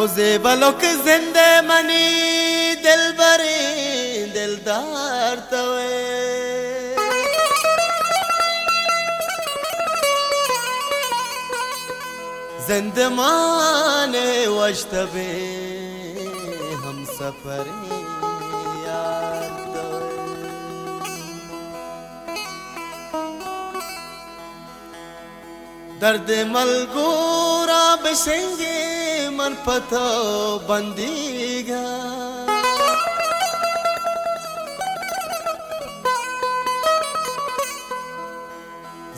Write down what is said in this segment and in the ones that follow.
जेबलोक जिंदे मनी दिल बरे दिलदार तवे जिंदमाने वश्तबे हम सफरे यार तवे दर्द मलगूरा बिशेंगे मन पतो बंदीगा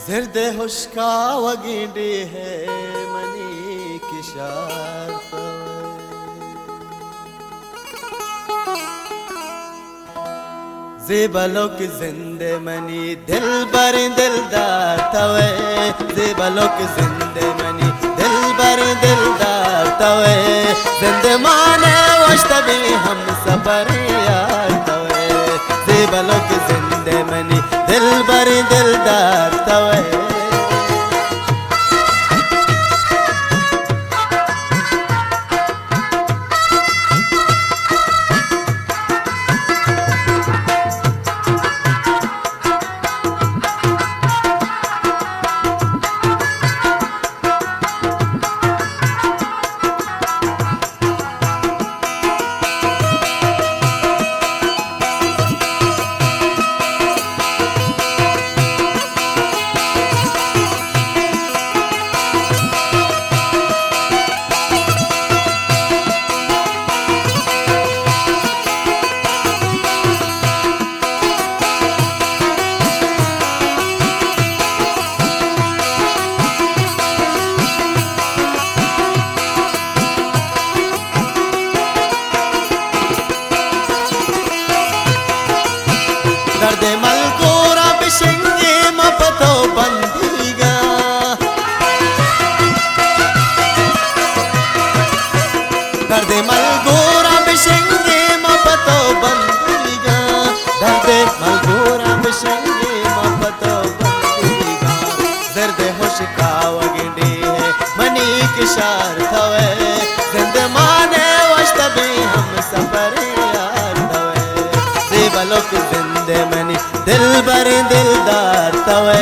जिरदे हुश्का वगिंडे है मनी किशार जेबलोक जिंदे मनी दिल बर दिलदार तवे जेबलोक जिंदे मनी दिल बर दिलदार तवे जिंदमाने वश्तबी हम सफर यार तवे जेबलोक जिंदे मनी दिल बर दिलदार तवे दर्द मलगूरा बिशेंगे मपतो बंदीगा दर्द मलगूरा बिशेंगे मपतो बंदीगा दर्द मलगूरा बिशेंगे मपतो बंदीगा दर्द हुश्का वगिंडे है मनी किशार थवे जिंदमाने वश्तबे हम सफर यार थवे जेबलोक जिंदे मनी दिल बर दिलदार तवे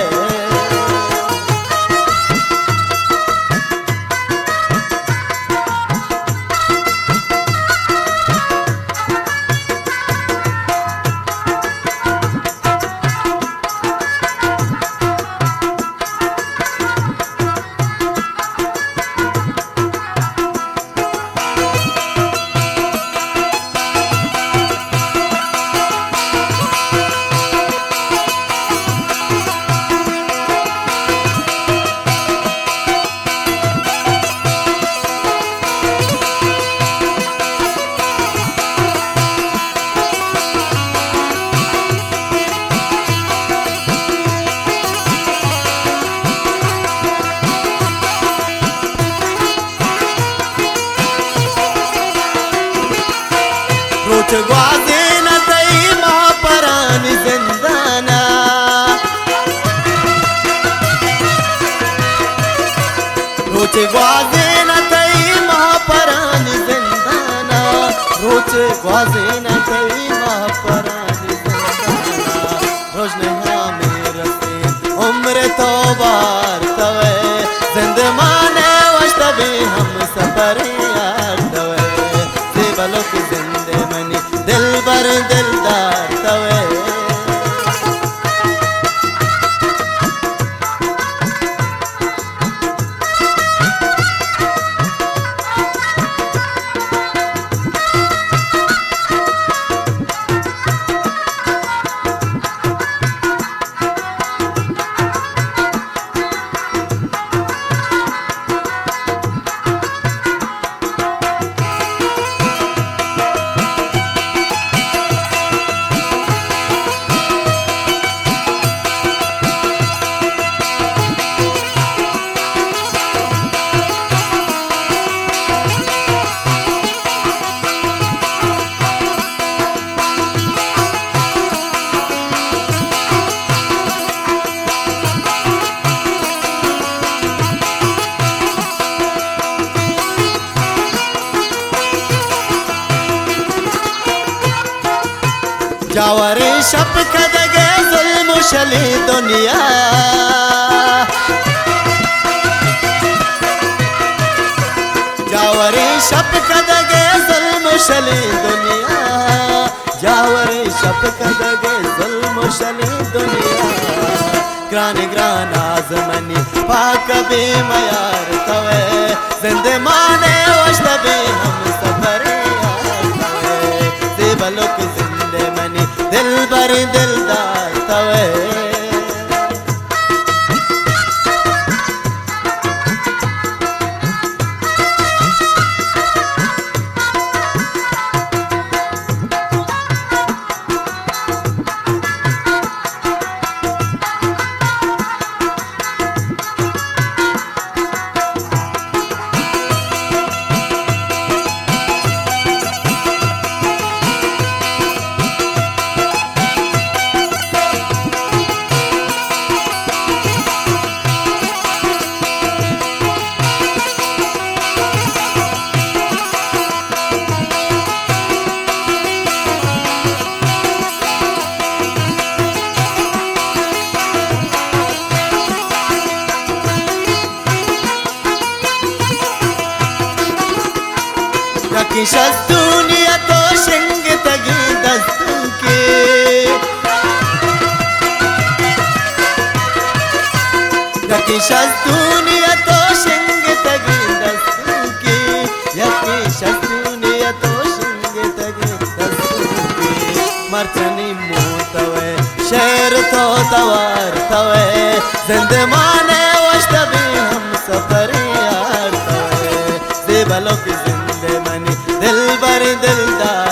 रोच ग्वाजे न तई महापरान जिंदाना रोच ग्वाजे न तई महापरान जिंदाना रोच ग्वाजे न तई महापरान जिंदाना रोज नहा में रसे उम्र तो बार तवे जिंदमाने वश्तबे हम सफर यार तवे जेबलोक जिंदे मनी दिल बर दिलदार तवे जावरे शप कदगे जुल्म शली दुनिया जावरे शप कदगे जुल्म शली दुनिया जावरे शप कदगे जुल्म शली दुनिया ग्रान ग्रान आजमनी पाक बे मयार तवे जिंदे माने वश बे हम सफरे यार तवे देवलोक जिंदे मनी दिल बर दिलदार तवे यकीशस दुनिया तो शिंग तगी दस्तों के यकीशस दुनिया तो शिंग तगी दस्तों के यकीशस दुनिया तो शिंग तगी दस्तों के मरचनी मुँह तवे शेर तो तवार तवे जिंदे माने वश तभी हम सफर यार तवे देवलों की दिल बर दिलदार